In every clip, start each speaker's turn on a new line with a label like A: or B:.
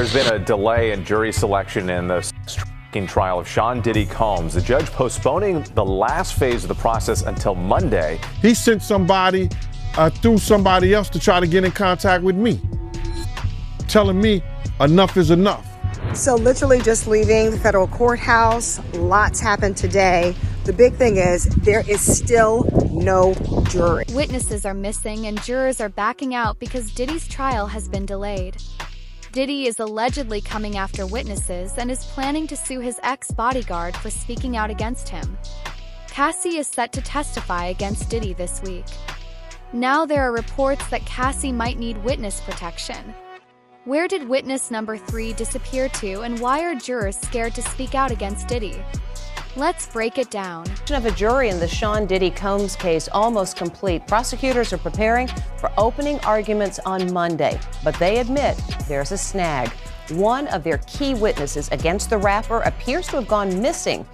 A: There's been a delay in jury selection in the trial of Sean Diddy Combs. The judge postponing the last phase of the process until Monday.
B: He sent somebody through somebody else to try to get in contact with me, telling me enough is enough.
C: So literally just leaving the federal courthouse, lots happened today. The big thing is there is still no jury.
D: Witnesses are missing and jurors are backing out because Diddy's trial has been delayed. Diddy is allegedly coming after witnesses and is planning to sue his ex-bodyguard for speaking out against him. Cassie is set to testify against Diddy this week. Now there are reports that Cassie might need witness protection. Where did witness number 3 disappear to, and why are jurors scared to speak out against Diddy? Let's break it down.
E: Of a jury in the Sean Diddy Combs case almost complete. Prosecutors are preparing for opening arguments on Monday, but they admit there's a snag. One of their key witnesses against the rapper appears to have gone missing.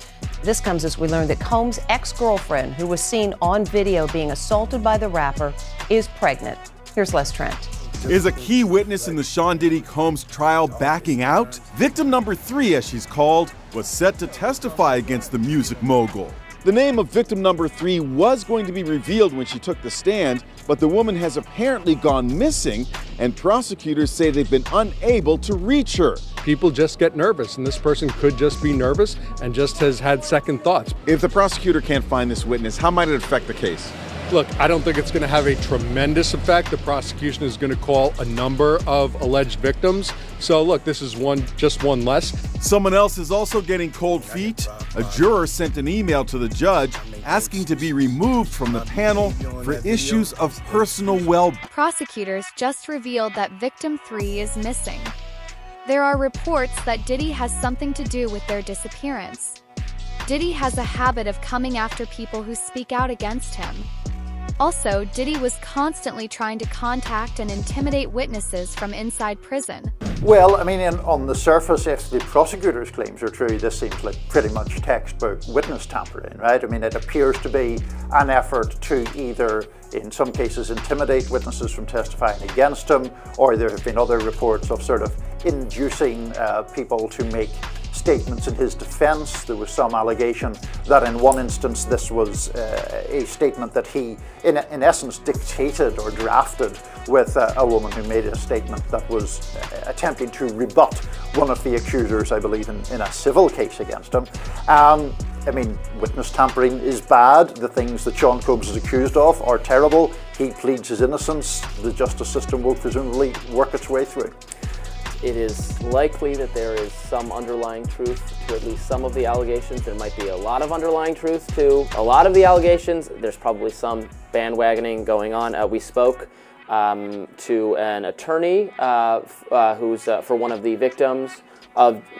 E: This comes as we learn that Combs' ex-girlfriend, who was seen on video being assaulted by the rapper, is pregnant. Here's Les Trent.
F: Is a key witness in the Sean Diddy Combs trial backing out? Victim number 3, as she's called, was set to testify against the music mogul. The name of victim number 3 was going to be revealed when she took the stand, but the woman has apparently gone missing, and prosecutors say they've been unable to reach her.
G: People just get nervous, and this person could just be nervous and just has had second thoughts.
F: If the prosecutor can't find this witness, how might it affect the case?
G: Look, I don't think it's going to have a tremendous effect. The prosecution is going to call a number of alleged victims. So look, this is just one less.
F: Someone else is also getting cold feet. A juror sent an email to the judge asking to be removed from the panel for issues of personal well-being.
D: Prosecutors just revealed that victim 3 is missing. There are reports that Diddy has something to do with their disappearance. Diddy has a habit of coming after people who speak out against him. Also, Diddy was constantly trying to contact and intimidate witnesses from inside prison.
H: Well, I mean, on the surface, if the prosecutor's claims are true, this seems like pretty much textbook witness tampering, right? I mean, it appears to be an effort to either, in some cases, intimidate witnesses from testifying against him, or there have been other reports of sort of inducing people to make statements in his defense. There was some allegation that in one instance this was a statement that he, in essence, dictated or drafted with a woman who made a statement that was attempting to rebut one of the accusers, I believe, in a civil case against him. I mean, witness tampering is bad. The things that Sean Combs is accused of are terrible. He pleads his innocence. The justice system will presumably work its way through.
I: It is likely that there is some underlying truth to at least some of the allegations. There might be a lot of underlying truth to a lot of the allegations. There's probably some bandwagoning going on. We spoke to an attorney who's for one of the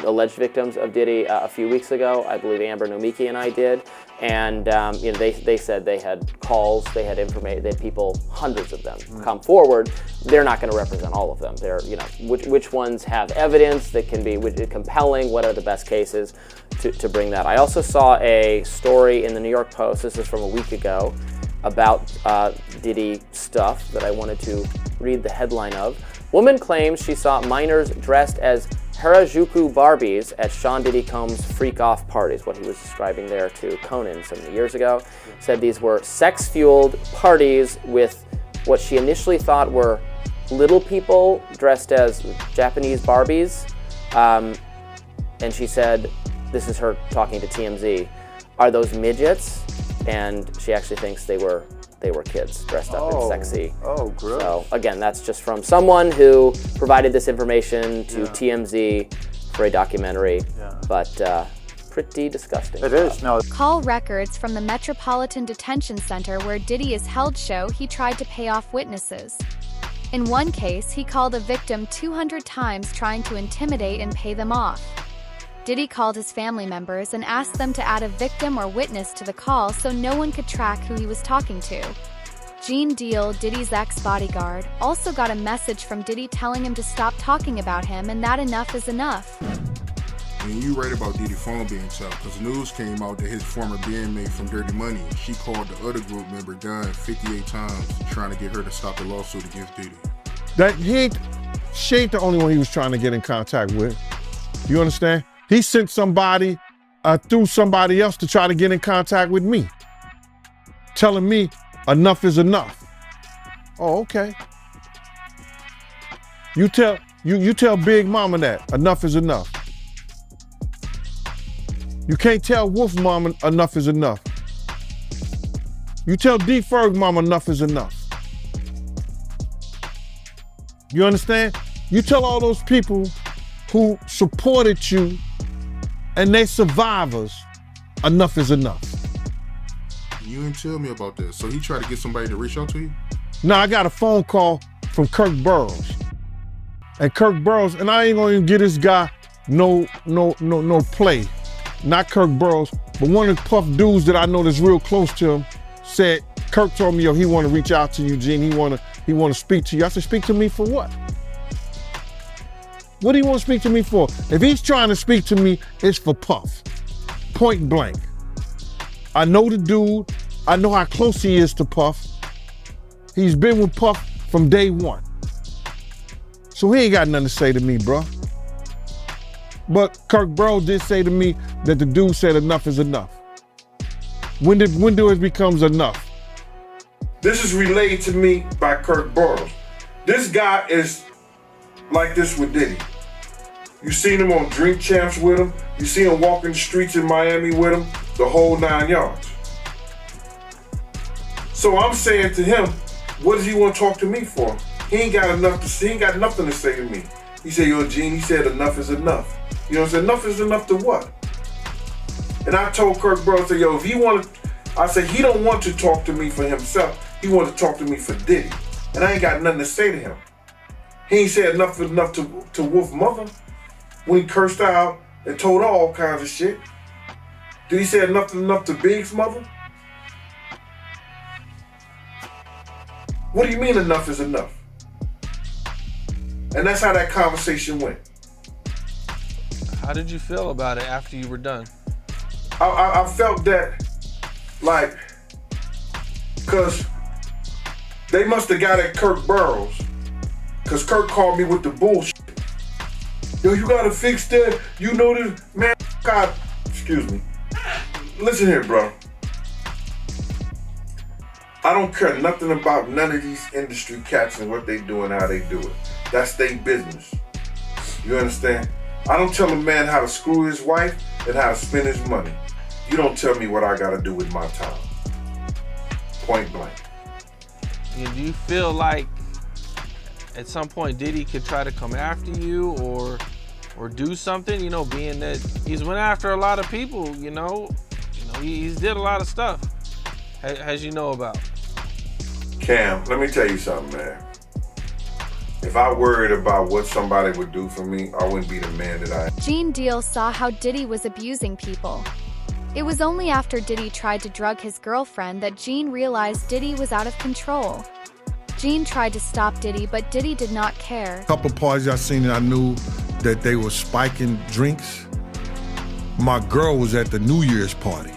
I: alleged victims of Diddy a few weeks ago. I believe Amber Nomiki and I did. And you know, they said they had calls, they had information, they had people, hundreds of them, come forward. They're not going to represent all of them. They're, you know, which ones have evidence that can be compelling, what are the best cases to bring that. I also saw a story in the New York Post, this is from a week ago, about Diddy stuff that I wanted to read the headline of. Woman claims she saw minors dressed as Harajuku Barbies at Sean Diddy Combs' FreakOFF parties, what he was describing there to Conan some years ago. Said these were sex-fueled parties with what she initially thought were little people dressed as Japanese Barbies. And she said, this is her talking to TMZ, are those midgets? And she actually thinks they were kids dressed up in sexy.
H: Oh, gross.
I: So again, that's just from someone who provided this information to TMZ for a documentary, but pretty disgusting.
H: It is, no.
D: Call records from the Metropolitan Detention Center where Diddy is held show he tried to pay off witnesses. In one case, he called a victim 200 times trying to intimidate and pay them off. Diddy called his family members and asked them to add a victim or witness to the call so no one could track who he was talking to. Gene Deal, Diddy's ex-bodyguard, also got a message from Diddy telling him to stop talking about him and that enough is enough.
B: And you write about Diddy's phone being tapped because news came out that his former bandmate from Dirty Money, she called the other group member Gunn 58 times trying to get her to stop the lawsuit against Diddy. That he ain't She ain't the only one he was trying to get in contact with. You understand? He sent somebody through somebody else to try to get in contact with me, telling me enough is enough. Oh, okay. You tell Big Mama that enough is enough. You can't tell Wolf Mama enough is enough. You tell D Ferg Mama enough is enough. You understand? You tell all those people who supported you and they survivors, enough is enough.
J: You didn't tell me about that. So he tried to get somebody to reach out to you?
B: No, I got a phone call from Kirk Burroughs. And Kirk Burroughs, and I ain't gonna even give this guy no play. Not Kirk Burroughs, but one of the Puff dudes that I know that's real close to him said, Kirk told me, yo, he wanna reach out to you, Gene. He wanna speak to you. I said, speak to me for what? What do you want to speak to me for? If he's trying to speak to me, it's for Puff. Point blank. I know the dude. I know how close he is to Puff. He's been with Puff from day one. So he ain't got nothing to say to me, bro. But Kirk Burroughs did say to me that the dude said enough is enough. When do it becomes enough? This is relayed to me by Kirk Burroughs. This guy is like this with Diddy. You seen him on Drink Champs with him. You see him walking the streets in Miami with him, the whole 9 yards. So I'm saying to him, what does he want to talk to me for? He ain't got nothing to say to me. He said, yo, Gene, he said enough is enough. You know what I'm saying? Enough is enough to what? And I told Kirk Burroughs, yo, if he wanted, I said, he don't want to talk to me for himself. He wanted to talk to me for Diddy. And I ain't got nothing to say to him. He ain't said enough to Wolf Mother when he cursed out and told her all kinds of shit. Did he say enough to Big's mother? What do you mean enough is enough? And that's how that conversation went.
K: How did you feel about it after you were done?
B: I felt that, like, because they must have got at Kirk Burroughs. Because Kirk called me with the bullshit. Yo, you gotta fix that. You know this, man. God, excuse me. Listen here, bro. I don't care nothing about none of these industry cats and what they do and how they do it. That's their business. You understand? I don't tell a man how to screw his wife and how to spend his money. You don't tell me what I gotta do with my time. Point blank.
K: And do you feel like at some point Diddy could try to come after you or do something, you know, being that he's went after a lot of people, you know he's did a lot of stuff, as you know about.
B: Cam, let me tell you something, man. If I worried about what somebody would do for me, I wouldn't be the man that I am.
D: Gene Deal saw how Diddy was abusing people. It was only after Diddy tried to drug his girlfriend that Gene realized Diddy was out of control. Gene tried to stop Diddy, but Diddy did not care.
B: A couple parties I seen and I knew that they were spiking drinks. My girl was at the New Year's party,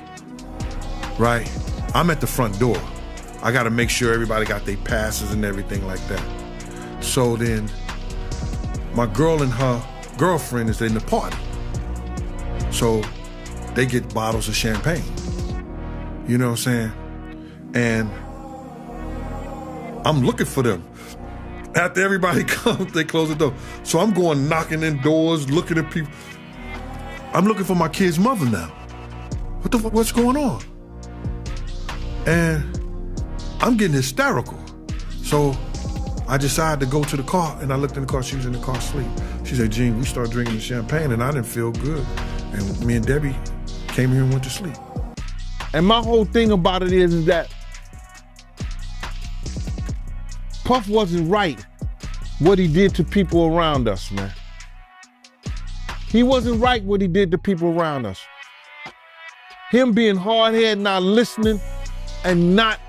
B: right? I'm at the front door. I gotta make sure everybody got their passes and everything like that. So then, my girl and her girlfriend is in the party. So they get bottles of champagne. You know what I'm saying? And I'm looking for them. After everybody comes, they close the door. So I'm going knocking in doors, looking at people. I'm looking for my kid's mother now. What the fuck, what's going on? And I'm getting hysterical. So I decided to go to the car, and I looked in the car, she was in the car asleep. She said, Gene, we started drinking the champagne, and I didn't feel good. And me and Debbie came here and went to sleep. And my whole thing about it is that Puff wasn't right what he did to people around us, man. He wasn't right what he did to people around us. Him being hard-headed, not listening, and not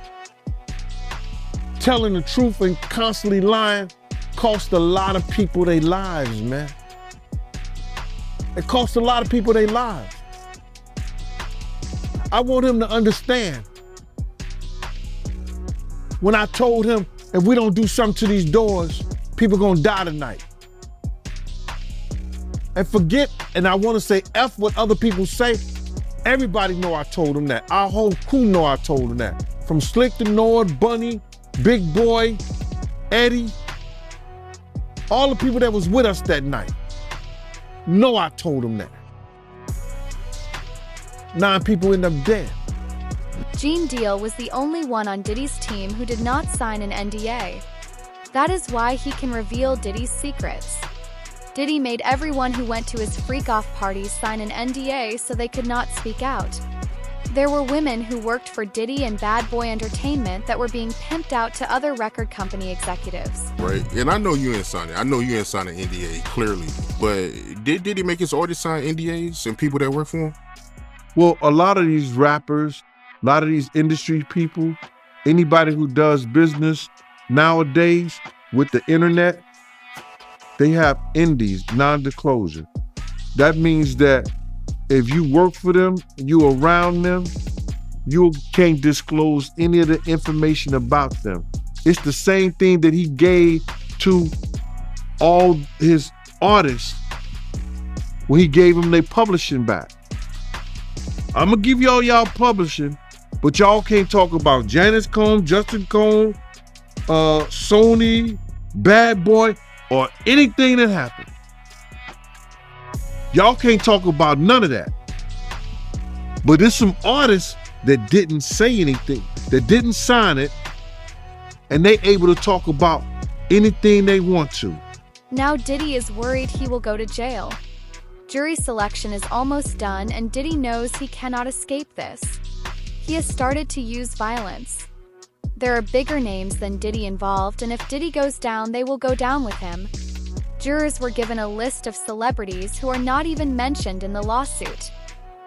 B: telling the truth and constantly lying cost a lot of people their lives, man. It cost a lot of people their lives. I want him to understand. When I told him, if we don't do something to these doors, people gonna die tonight. And forget, and I want to say F what other people say. Everybody know I told him that. Our whole crew know I told him that. From Slick to Nord, Bunny, Big Boy, Eddie, all the people that was with us that night know I told him that. 9 people end up dead.
D: Gene Deal was the only one on Diddy's team who did not sign an NDA. That is why he can reveal Diddy's secrets. Diddy made everyone who went to his FreakOFF parties sign an NDA so they could not speak out. There were women who worked for Diddy and Bad Boy Entertainment that were being pimped out to other record company executives.
J: Right, and I know you ain't sign it. I know you ain't sign an NDA, clearly. But did Diddy make his artists sign NDAs and people that work for him?
B: Well, a lot of these rappers, a lot of these industry people, anybody who does business nowadays with the internet, they have NDAs, non-disclosure. That means that if you work for them, you around them, you can't disclose any of the information about them. It's the same thing that he gave to all his artists when he gave them their publishing back. I'm gonna give y'all publishing, but y'all can't talk about Janice Combs, Justin Combs, Sony, Bad Boy, or anything that happened. Y'all can't talk about none of that. But there's some artists that didn't say anything, that didn't sign it, and they able to talk about anything they want to.
D: Now Diddy is worried he will go to jail. Jury selection is almost done, and Diddy knows he cannot escape this. He has started to use violence. There are bigger names than Diddy involved, and if Diddy goes down, they will go down with him. Jurors were given a list of celebrities who are not even mentioned in the lawsuit.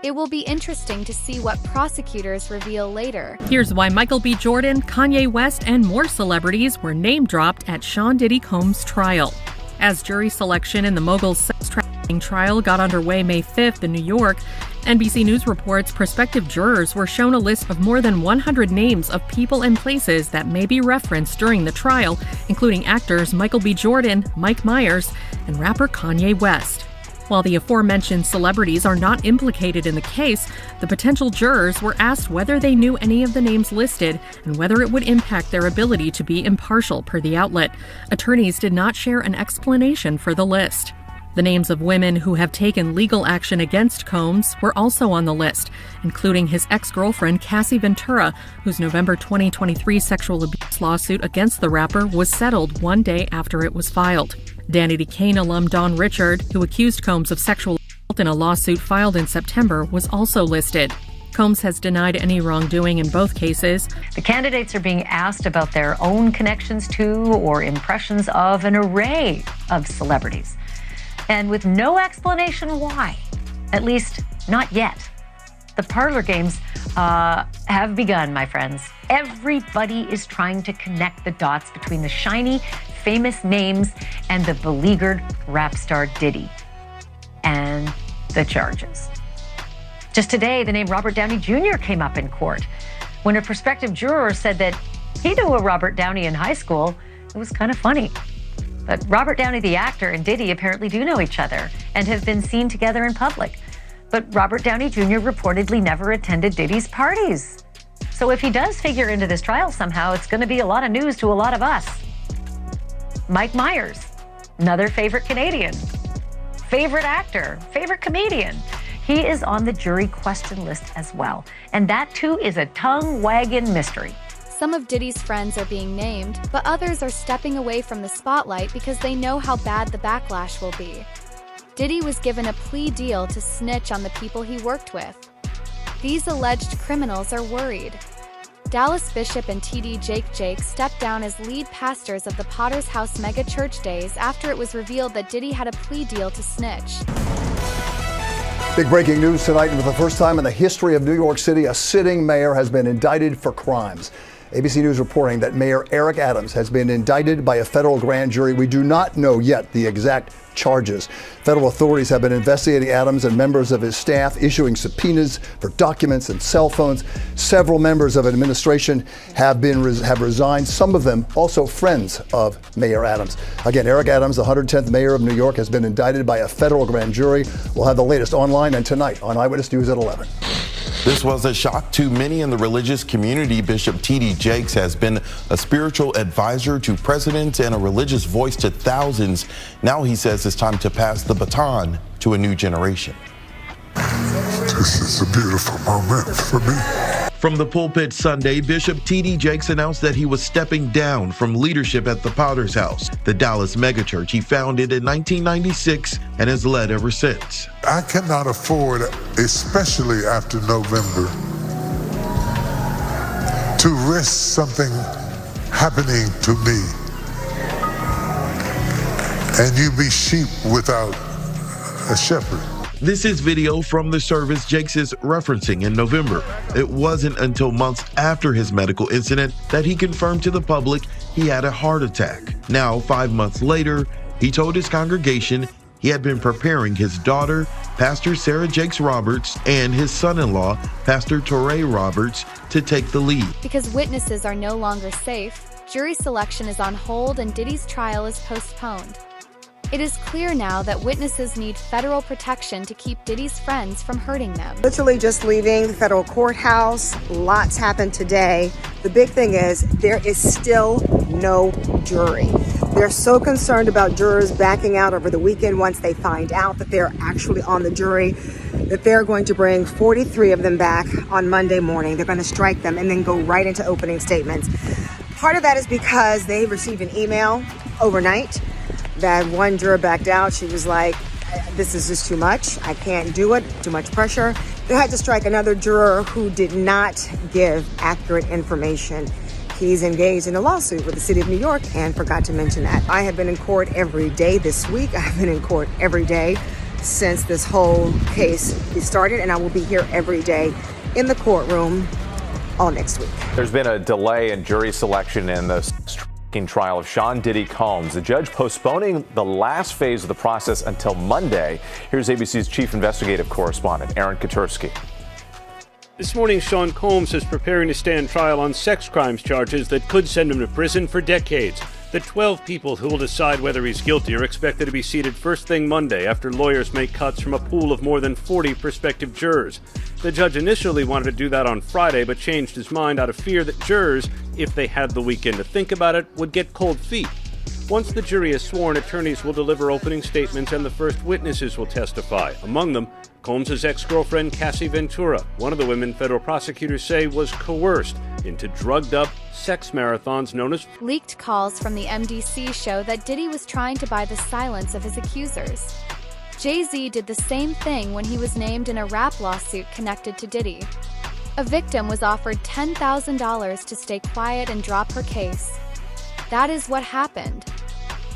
D: It will be interesting to see what prosecutors reveal later.
L: Here's why Michael B. Jordan, Kanye West, and more celebrities were name-dropped at Sean Diddy Combs' trial. As jury selection in the mogul's sex trafficking trial got underway May 5th in New York, NBC News reports prospective jurors were shown a list of more than 100 names of people and places that may be referenced during the trial, including actors Michael B. Jordan, Mike Myers, and rapper Kanye West. While the aforementioned celebrities are not implicated in the case, the potential jurors were asked whether they knew any of the names listed and whether it would impact their ability to be impartial, per the outlet. Attorneys did not share an explanation for the list. The names of women who have taken legal action against Combs were also on the list, including his ex-girlfriend Cassie Ventura, whose November 2023 sexual abuse lawsuit against the rapper was settled one day after it was filed. Danny DeCane alum Dawn Richard, who accused Combs of sexual assault in a lawsuit filed in September, was also listed. Combs has denied any wrongdoing in both cases.
M: The candidates are being asked about their own connections to or impressions of an array of celebrities, and with no explanation why, at least not yet. The parlor games have begun, my friends. Everybody is trying to connect the dots between the shiny, famous names and the beleaguered rap star Diddy and the charges. Just today, the name Robert Downey Jr. came up in court. When a prospective juror said that he knew a Robert Downey in high school, it was kind of funny. But Robert Downey, the actor, and Diddy apparently do know each other and have been seen together in public. But Robert Downey Jr. reportedly never attended Diddy's parties. So if he does figure into this trial somehow, it's going to be a lot of news to a lot of us. Mike Myers, another favorite Canadian, favorite actor, favorite comedian. He is on the jury question list as well. And that too is a tongue-wagging mystery.
D: Some of Diddy's friends are being named, but others are stepping away from the spotlight because they know how bad the backlash will be. Diddy was given a plea deal to snitch on the people he worked with. These alleged criminals are worried. Dallas Bishop and TD Jake stepped down as lead pastors of the Potter's House mega church days after it was revealed that Diddy had a plea deal to snitch.
N: Big breaking news tonight. For the first time in the history of New York City, a sitting mayor has been indicted for crimes. ABC News reporting that Mayor Eric Adams has been indicted by a federal grand jury. We do not know yet the exact charges. Federal authorities have been investigating Adams and members of his staff, issuing subpoenas for documents and cell phones. Several members of administration have resigned, some of them also friends of Mayor Adams. Again, Eric Adams, the 110th mayor of New York, has been indicted by a federal grand jury. We'll have the latest online and tonight on Eyewitness News at 11.
O: This was a shock to many in the religious community. Bishop T.D. Jakes has been a spiritual advisor to presidents and a religious voice to thousands. Now he says it's time to pass the baton to a new generation.
P: This is a beautiful moment for me.
O: From the pulpit Sunday, Bishop T.D. Jakes announced that he was stepping down from leadership at the Potter's House, the Dallas megachurch he founded in 1996 and has led ever since.
P: I cannot afford, especially after November, to risk something happening to me and you be sheep without a shepherd.
O: This is video from the service Jakes is referencing in November. It wasn't until months after his medical incident that he confirmed to the public he had a heart attack. Now, 5 months later, he told his congregation he had been preparing his daughter, Pastor Sarah Jakes Roberts, and his son-in-law, Pastor Torrey Roberts, to take the lead.
D: Because witnesses are no longer safe, jury selection is on hold and Diddy's trial is postponed. It is clear now that witnesses need federal protection to keep Diddy's friends from hurting them.
C: Literally just leaving the federal courthouse. Lots happened today. The big thing is there is still no jury. They're so concerned about jurors backing out over the weekend once they find out that they're actually on the jury, that they're going to bring 43 of them back on Monday morning. They're going to strike them and then go right into opening statements. Part of that is because they received an email overnight that one juror backed out. She was like, this is just too much. I can't do it. Too much pressure. They had to strike another juror who did not give accurate information. He's engaged in a lawsuit with the city of New York and forgot to mention that. I have been in court every day this week. I've been in court every day since this whole case started, and I will be here every day in the courtroom all next week.
A: There's been a delay in jury selection in the trial of Sean Diddy Combs. The judge postponing the last phase of the process until Monday. Here's ABC's chief investigative correspondent, Aaron Katursky.
Q: This morning, Sean Combs is preparing to stand trial on sex crimes charges that could send him to prison for decades. The 12 people who will decide whether he's guilty are expected to be seated first thing Monday after lawyers make cuts from a pool of more than 40 prospective jurors. The judge initially wanted to do that on Friday, but changed his mind out of fear that jurors, if they had the weekend to think about it, would get cold feet. Once the jury is sworn, attorneys will deliver opening statements and the first witnesses will testify. Among them, Combs' ex-girlfriend Cassie Ventura, one of the women federal prosecutors say was coerced into drugged-up sex marathons known as...
D: Leaked calls from the MDC show that Diddy was trying to buy the silence of his accusers. Jay-Z did the same thing when he was named in a rap lawsuit connected to Diddy. A victim was offered $10,000 to stay quiet and drop her case. That is what happened.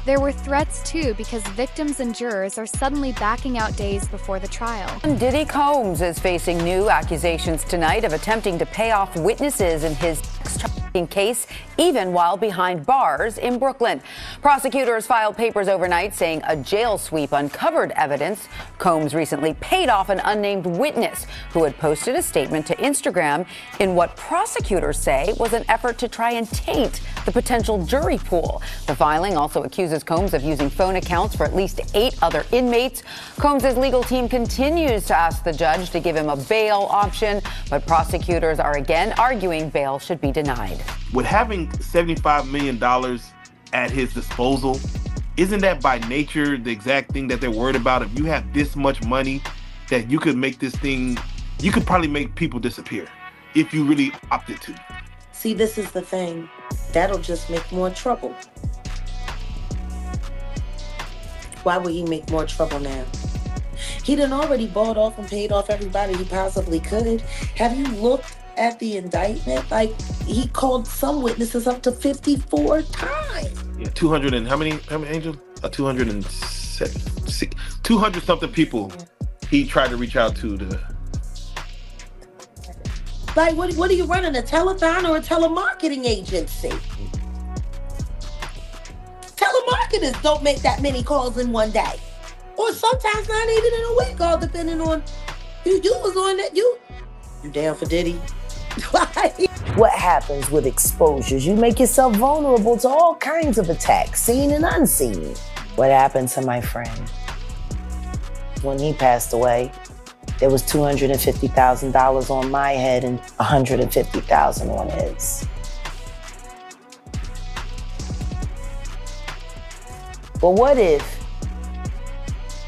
D: There were threats too because victims and jurors are suddenly backing out days before the trial.
R: Diddy Combs is facing new accusations tonight of attempting to pay off witnesses in his sex-trafficking case, even while behind bars in Brooklyn. Prosecutors filed papers overnight saying a jail sweep uncovered evidence. Combs recently paid off an unnamed witness who had posted a statement to Instagram in what prosecutors say was an effort to try and taint the potential jury pool. The filing also accuses Combs of using phone accounts for at least 8 other inmates. Combs' legal team continues to ask the judge to give him a bail option, but prosecutors are again arguing bail should be denied.
S: With having $75 million at his disposal, isn't that by nature the exact thing that they're worried about? If you have this much money, that you could make this thing, you could probably make people disappear if you really opted to.
T: See, this is the thing. That'll just make more trouble. Why would he make more trouble now? He done already bought off and paid off everybody he possibly could. Have you looked at the indictment? Like, he called some witnesses up to 54 times.
S: Yeah, 200 and how many Angel? 200 something people he tried to reach out to.
T: Like, what are you running, a telethon or a telemarketing agency? Telemarketers don't make that many calls in one day. Or sometimes not even in a week, all depending on you was on that. You down for Diddy?
U: What happens with exposures? You make yourself vulnerable to all kinds of attacks, seen and unseen. What happened to my friend? When he passed away, there was $250,000 on my head and $150,000 on his. But what if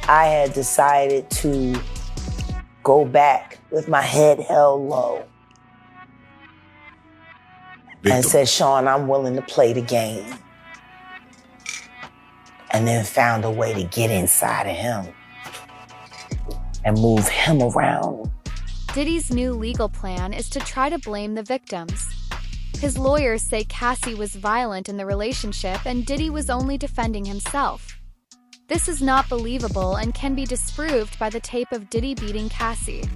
U: I had decided to go back with my head held low and said, Sean, I'm willing to play the game, and then found a way to get inside of him and move him around?
D: Diddy's new legal plan is to try to blame the victims. His lawyers say Cassie was violent in the relationship and Diddy was only defending himself. This is not believable and can be disproved by the tape of Diddy beating Cassie.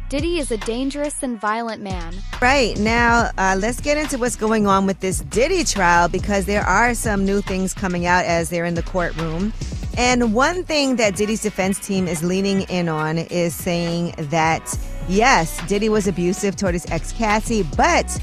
D: Diddy is a dangerous and violent man.
C: Right, now let's get into what's going on with this Diddy trial, because there are some new things coming out as they're in the courtroom. And one thing that Diddy's defense team is leaning in on is saying that, yes, Diddy was abusive toward his ex Cassie, but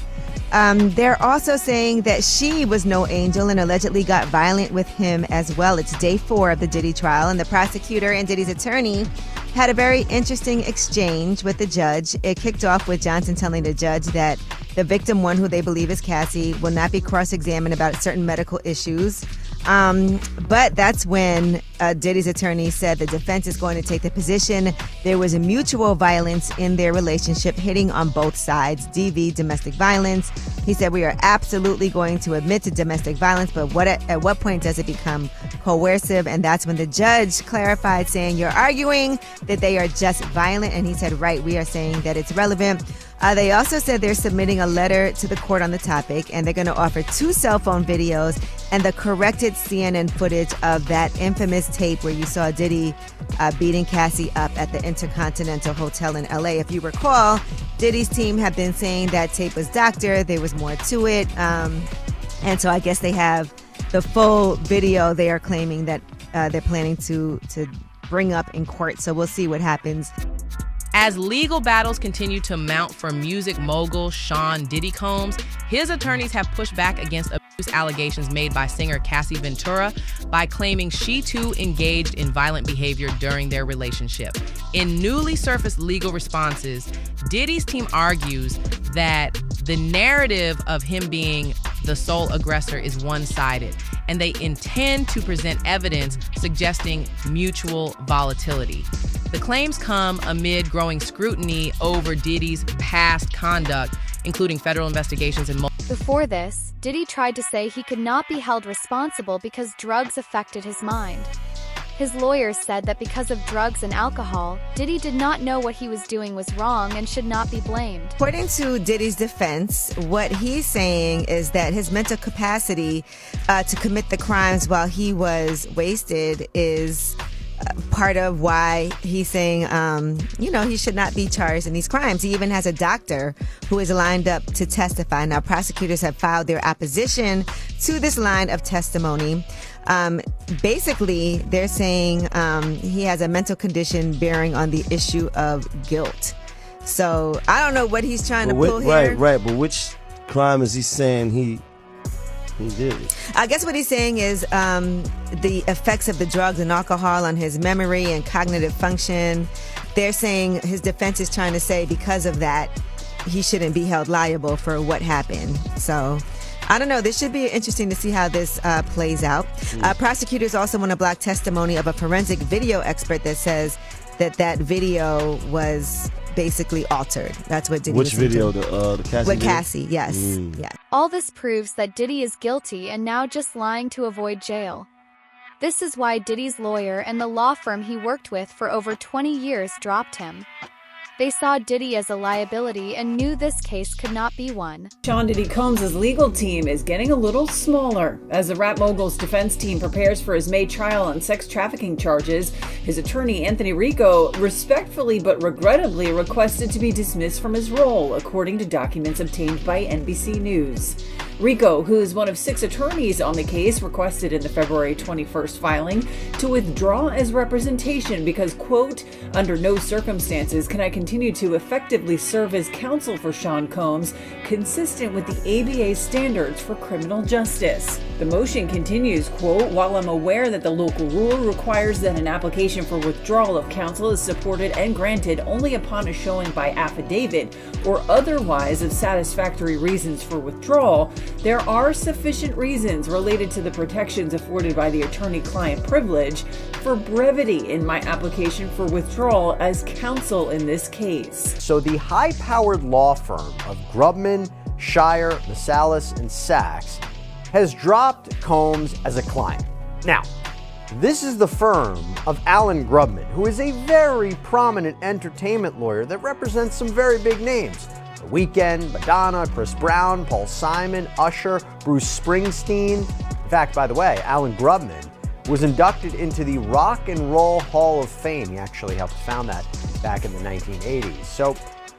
C: they're also saying that she was no angel and allegedly got violent with him as well. It's day 4 of the Diddy trial, and the prosecutor and Diddy's attorney had a very interesting exchange with the judge. It kicked off with Johnson telling the judge that the victim one, who they believe is Cassie, will not be cross-examined about certain medical issues. But that's when Diddy's attorney said the defense is going to take the position there was a mutual violence in their relationship, hitting on both sides, DV, domestic violence. He said, we are absolutely going to admit to domestic violence, but at what point does it become coercive? And that's when the judge clarified, saying, you're arguing that they are just violent. And he said, right, we are saying that it's relevant. They also said they're submitting a letter to the court on the topic, and they're going to offer 2 cell phone videos and the corrected CNN footage of that infamous tape where you saw Diddy beating Cassie up at the Intercontinental Hotel in LA. If you recall, Diddy's team had been saying that tape was doctored, there was more to it. And so I guess they have the full video they are claiming that they're planning to bring up in court. So we'll see what happens.
V: As legal battles continue to mount for music mogul Sean Diddy Combs, his attorneys have pushed back against abuse allegations made by singer Cassie Ventura by claiming she too engaged in violent behavior during their relationship. In newly surfaced legal responses, Diddy's team argues that the narrative of him being the sole aggressor is one-sided, and they intend to present evidence suggesting mutual volatility. The claims come amid growing scrutiny over Diddy's past conduct, including federal investigations and
D: Before this, Diddy tried to say he could not be held responsible because drugs affected his mind. His lawyers said that because of drugs and alcohol, Diddy did not know what he was doing was wrong and should not be blamed.
C: According to Diddy's defense, what he's saying is that his mental capacity to commit the crimes while he was wasted is part of why he's saying, he should not be charged in these crimes. He even has a doctor who is lined up to testify. Now, prosecutors have filed their opposition to this line of testimony. Basically, they're saying he has a mental condition bearing on the issue of guilt. So I don't know what he's trying to pull here.
W: Right. But which crime is he saying he did it?
C: I guess what he's saying is the effects of the drugs and alcohol on his memory and cognitive function. They're saying his defense is trying to say because of that, he shouldn't be held liable for what happened. So I don't know. This should be interesting to see how this plays out. Prosecutors also want to block testimony of a forensic video expert that says that video was basically altered. That's what Diddy
W: Which
C: was
W: video?
C: into.
W: The Cassie
C: With
W: video?
C: Cassie, yes. Yeah.
D: All this proves that Diddy is guilty and now just lying to avoid jail. This is why Diddy's lawyer and the law firm he worked with for over 20 years dropped him. They saw Diddy as a liability and knew this case could not be won.
E: Sean Diddy Combs' legal team is getting a little smaller. As the rap mogul's defense team prepares for his May trial on sex trafficking charges, his attorney Anthony Rico respectfully but regrettably requested to be dismissed from his role, according to documents obtained by NBC News. Rico, who is one of 6 attorneys on the case, requested in the February 21st filing to withdraw as representation because, quote, under no circumstances can I continue to effectively serve as counsel for Sean Combs, consistent with the ABA standards for criminal justice. The motion continues, quote, while I'm aware that the local rule requires that an application for withdrawal of counsel is supported and granted only upon a showing by affidavit or otherwise of satisfactory reasons for withdrawal, there are sufficient reasons related to the protections afforded by the attorney-client privilege for brevity in my application for withdrawal as counsel in this case.
F: So the high-powered law firm of Grubman, Shire, Masalis, and Sachs has dropped Combs as a client. Now, this is the firm of Alan Grubman, who is a very prominent entertainment lawyer that represents some very big names. The Weeknd, Madonna, Chris Brown, Paul Simon, Usher, Bruce Springsteen. In fact, by the way, Alan Grubman was inducted into the Rock and Roll Hall of Fame. He actually helped found that back in the 1980s. So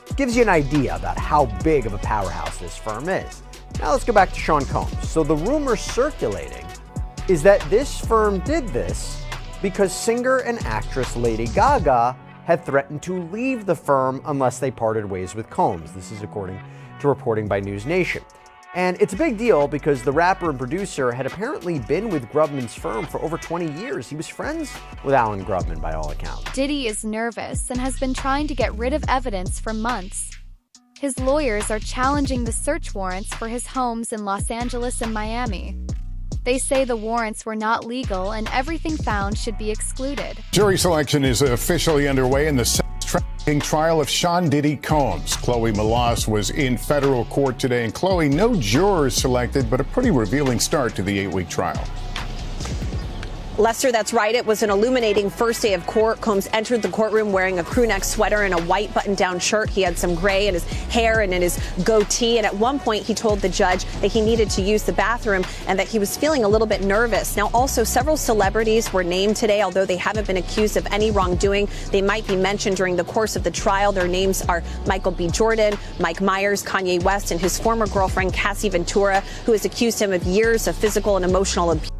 F: it gives you an idea about how big of a powerhouse this firm is. Now let's go back to Sean Combs. So the rumor circulating is that this firm did this because singer and actress Lady Gaga had threatened to leave the firm unless they parted ways with Combs. This is according to reporting by News Nation. And it's a big deal because the rapper and producer had apparently been with Grubman's firm for over 20 years. He was friends with Alan Grubman by all accounts.
D: Diddy is nervous and has been trying to get rid of evidence for months. His lawyers are challenging the search warrants for his homes in Los Angeles and Miami. They say the warrants were not legal and everything found should be excluded.
G: Jury selection is officially underway in the sex trafficking trial of Sean Diddy Combs. Chloe Malas was in federal court today. And Chloe, no jurors selected, but a pretty revealing start to the 8-week trial.
X: Lester, that's right. It was an illuminating first day of court. Combs entered the courtroom wearing a crew neck sweater and a white button-down shirt. He had some gray in his hair and in his goatee. And at one point, he told the judge that he needed to use the bathroom and that he was feeling a little bit nervous. Now, also, several celebrities were named today, although they haven't been accused of any wrongdoing. They might be mentioned during the course of the trial. Their names are Michael B. Jordan, Mike Myers, Kanye West, and his former girlfriend, Cassie Ventura, who has accused him of years of physical and emotional abuse.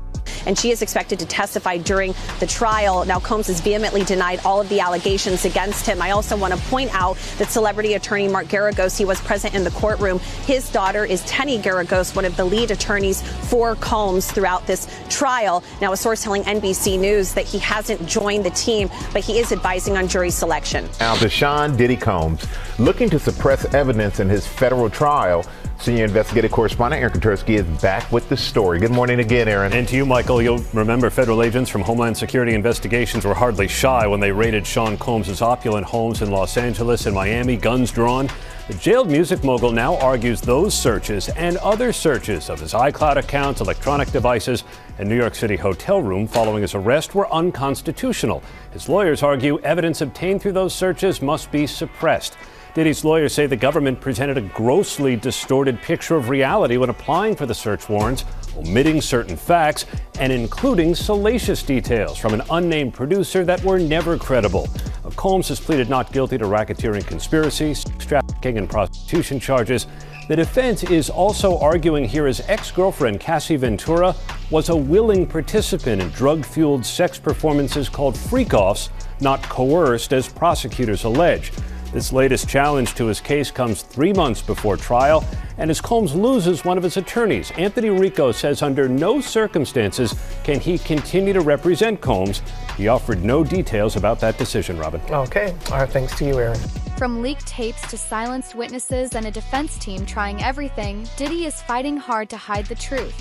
X: And she is expected to testify during the trial. Now, Combs has vehemently denied all of the allegations against him. I also want to point out that celebrity attorney Mark Garagos, he was present in the courtroom. His daughter is Tenny Garagos, one of the lead attorneys for Combs throughout this trial. Now, a source telling NBC News that he hasn't joined the team, but he is advising on jury selection.
Y: Now, to Sean Diddy Combs, looking to suppress evidence in his federal trial. Senior investigative correspondent Aaron Katersky is back with the story. Good morning again, Aaron.
Q: And to you, Michael. You'll remember federal agents from Homeland Security investigations were hardly shy when they raided Sean Combs' opulent homes in Los Angeles and Miami, guns drawn. The jailed music mogul now argues those searches and other searches of his iCloud accounts, electronic devices, and New York City hotel room following his arrest were unconstitutional. His lawyers argue evidence obtained through those searches must be suppressed. Diddy's lawyers say the government presented a grossly distorted picture of reality when applying for the search warrants, omitting certain facts and including salacious details from an unnamed producer that were never credible. Combs has pleaded not guilty to racketeering conspiracy, sex trafficking, and prostitution charges. The defense is also arguing here his ex-girlfriend, Cassie Ventura, was a willing participant in drug-fueled sex performances called FreakOffs, not coerced, as prosecutors allege. This latest challenge to his case comes 3 months before trial, and as Combs loses one of his attorneys, Anthony Rico says under no circumstances can he continue to represent Combs. He offered no details about that decision, Robin.
Z: Okay. All right. Thanks to you, Aaron.
D: From leaked tapes to silenced witnesses and a defense team trying everything, Diddy is fighting hard to hide the truth.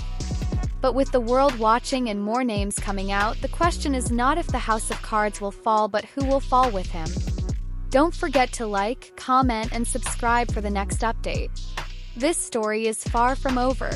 D: But with the world watching and more names coming out, the question is not if the house of cards will fall, but who will fall with him. Don't forget to like, comment, and subscribe for the next update. This story is far from over.